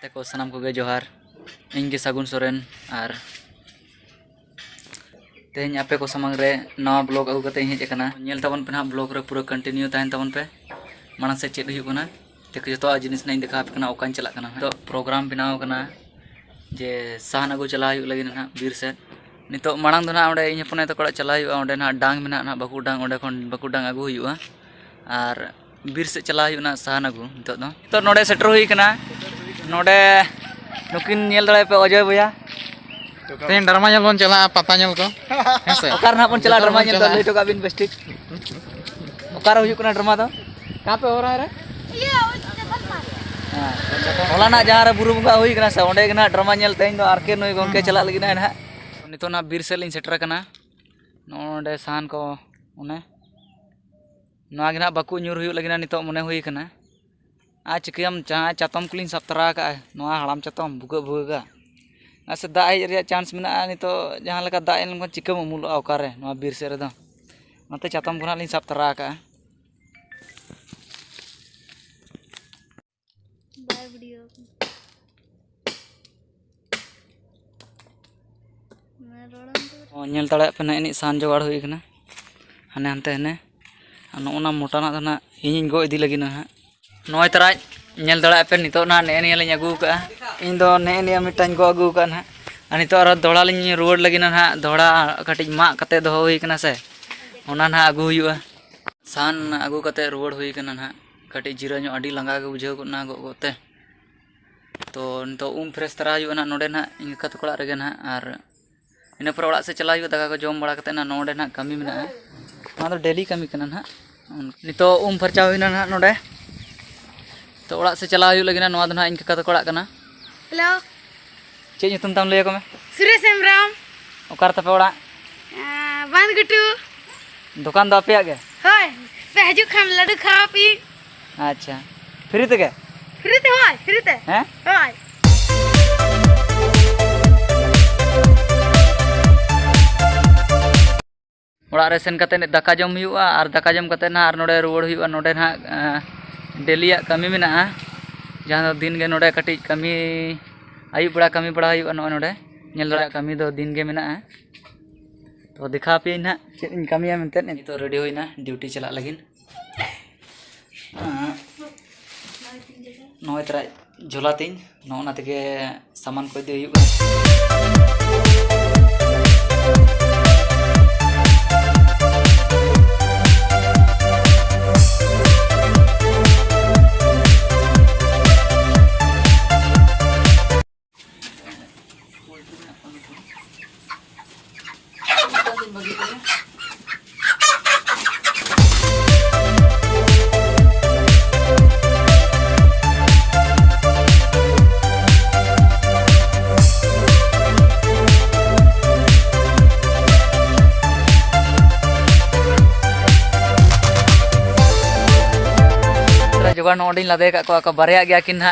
Teko sanam koge johar. Inge Sagun Soren ar tehny ape ko samang re nawa blog agu kate hej akana. Nyel tabon pe na blog re pura continue tahen tabon pe. Mana se chet huyuk kana. Te joto jinis nain dekha pe kana okan chalak kana. To program binaw kana je sahan agu chala huyuk lagi na bir set. Nitok marang do na onde inya pone to kola chala huyuk onde na dang mena na baku dang onde kon baku dang agu huyuk ar bir set chala huyuk na sahan agu nitok do. To node setter huy kana. Node nukin nyel dale pe Ojoy boya. Tehin drama nyel bon chala pata nyel ko. Hese. Okar na pon chala drama nyel dale to kabin bestik. Okar huyuk kana drama to. Kahan pe ho raha hai re? Iya, Hola na jahar buru bunga huy kana sa onde kana drama nyel tehin do arke noi gongke chala lagi na ha. Nito na bir sel in setter kana. Node sahan ko one. Noa gina baku nyur huyuk lagi na nito mone huy kana. Cikam jahang catom kulin saptara ka noa halam catom buka buka ase da ai ria chance mena nito jahan leka da en kon cikam mulu okare noa bir se redo mate catom kuna lin saptara ka bye video nyel tale pena ini san jogad hui kana hane hante hane ano ona mota na dana ᱤᱧ go idi lagi na ha Noi tara nyel dala pe nito na ne ne linya agu ka indo ne ne mitan go agu ka na anito ara dola linya road lagi na ha dola kati ma kate do hui kana se ona na agu huyua san agu kate road hui kana na kati jira nyo adi langa ge bujau ko na go te to nito fresh tara yu na node na ing kat kola rege na ar ina por ola se chala yu daga ko jom bala kate na node na kami mena na do daily kami kana na nito farcha huina na node तो ओड़ा से चला हुई लगी ना नवा दना इनके कत कोड़ा कना हेलो चे nyutum tam lay ko me Suresh Hembram okar tape oड़ा बांध गुटू दुकान do apeyak ge होय पे हजू खाम लड्डू खाओ पी अच्छा फ्री te ge फ्री ते होय फ्री ते हैं होय ओड़ा रे sen kate daka jom huyuga ar daka jom kate na ar node ruwar huyuga node na daily कमी मेना जहाँ दिन गे नोडे कटी कमी आयुब बड़ा कमी बड़ा हुआ नोडे नेल दड़ा कमी दो दिन गे मेना तो दिखा पे ना चेक कमी मेनते नहीं तो रेडी होइना ड्यूटी चला लगिन नोय तरा झोला तीन नोना तके सामान को दे हुआ जोगाड़ नोडी लदे का बारे गया कि ना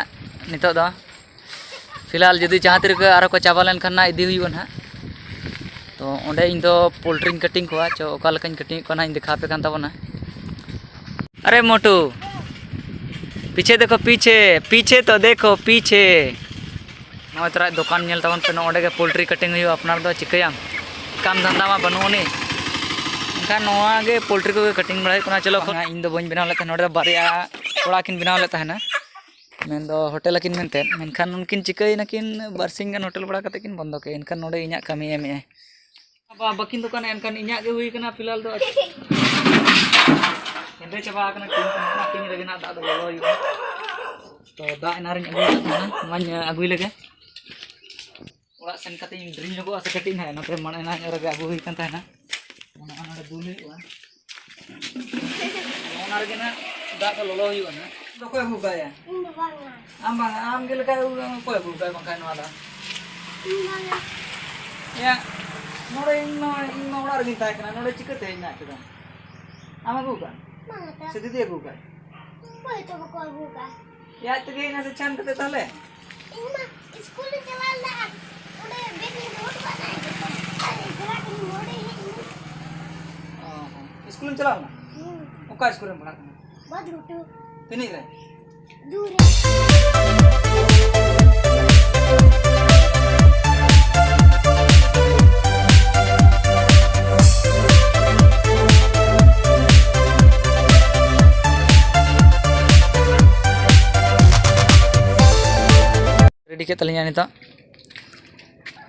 नितो दो फिलहाल जदि जहाँ तिर आरो को चाबा लेन खाना इदी हुई ना तो ओंडे इन दो पोल्ट्री कटिंग को चो ओका लकान कटिंग को ना इन दिखा पे कान ताबोना अरे मोटू पीछे देखो पीछे पीछे तो देखो पीछे नोय तरा दुकान नेल ताबन पे ओंडे के पोल्ट्री कटिंग हुई अपनार दो चिकया काम धंधा मा बनोनी इनका नोआ गे पोल्ट्री को कटिंग बड़ाई कोना चलो इन दो बन बनाव लेते नोडे बारिया ओड़ा किन बनाव लेता है ना मेन दो होटल किन मेनते मेनखान उनकिन चिकई नकिन बारसिंग गन होटल बड़ा कते किन बंद के इनखान नोडे इन्या कमी एम ए अब बकिन दुकान एनखान इन्या गे हुई कना फिलहाल दो एंडे चबा कना किन रेगे ना दा दो लो हुई तो दा एनारिन अगुई ना मन अगुई लगे ओड़ा सेन कते ड्रिल नको आसे कटिंग है नते मन एना रेगे अगु हुई कन ताना ona dulu wa ona rege na da ko lolo yu na do ko buka ya am gel ka ko buka bangka no ada ya nore no ora rege ta kana nore chikate ina kada ama buka sedi dia buka ko itu buka ya tege ina se chan kate tale inna school chala la ode bekni road bana school चलाओ ना ओका school में पढ़ा बहुत गुटू तीन ही रहे दूर है रेडी के तलिया नितो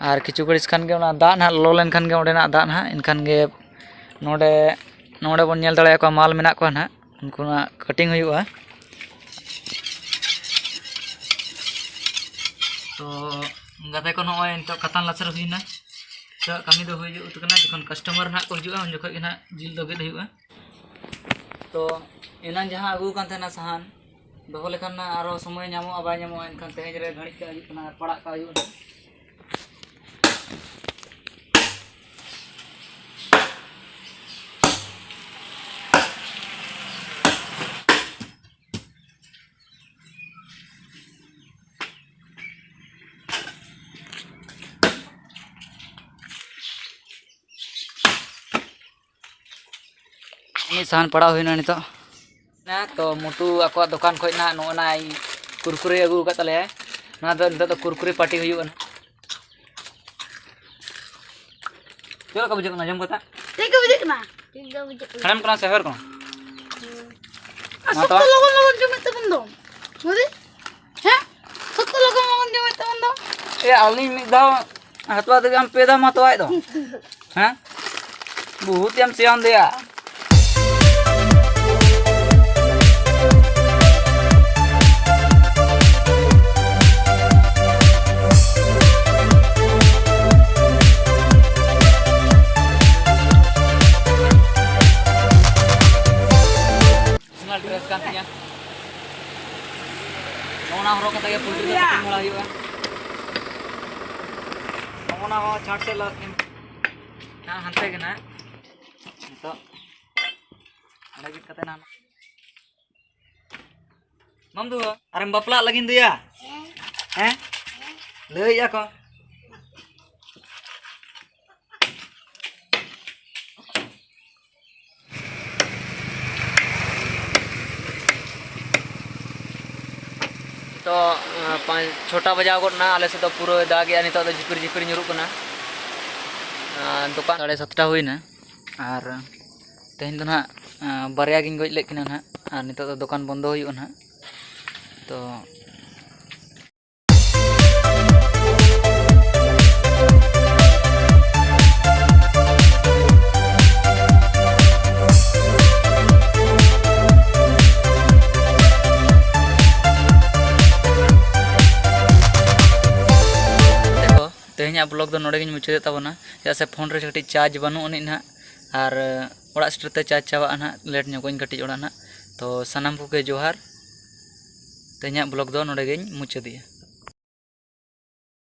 और किचु घड़ी खान के दा ना लो लेन खान के ओडेना दा ना इनखान के नोडे नोडे बन नेल दाड़े को माल मेना को ना उनको कटिंग हुआ तो गाते को नय नितो कतान लाचर हुईना तो कमी दो हुई उतना जखन कस्टमर ना को हिजुआ उन जखन ना जिल दो गेद हुआ तो एना जहां अगू कान थेना सहान दोहो लेखान ना आरो समय नामो आबा नामो एनखान तेज रे घड़ी का हुई ना पड़ा का हुई साहन पड़ा हुई नित ना तो मुटू आको दुकान खोना नोना कुरकुरे अगू तले ना नित कुरकुरे पार्टी हुई चलो का बुझे जम कता ठीक है बुझे ना ठीक है बुझे खड़म कना शहर को तो लोगों लोगों जो में तबन दो मुझे हैं तो लोगों लोगों जो में तबन दो ए आली मिद दाव हतवा दे हम पेदा मतवाय दो हैं बहुत हम सियान दिया dress kan tinya nona horo kata ya putri kata mulai huwa nona ho chhat se lag na hante gena to ada git kata na mam du arem bapla lagin tu ya leuy ya ko तो छोटा बजाव को ना आले से तो पूरा दाग गया नितो झिपिर झिपिर nyuruk ना दुकान 7:30 हुई ना और तेहन तो ना बारिया गिन गज लेकिन ना और नितो तो दुकान बंद हुई ना तो तेहना ब्लॉग दो नोड़े मुचाद ताबना चेदा से फोन रे कटी चार्ज बनू उनी ना और ओड़ा स्टेट चार्ज चाबा ना लेट ᱧᱚᱜ कटी ओड़ा ना तो सानाम को जोहार तेहना ब्लॉग दो नोड़े मुचादिया।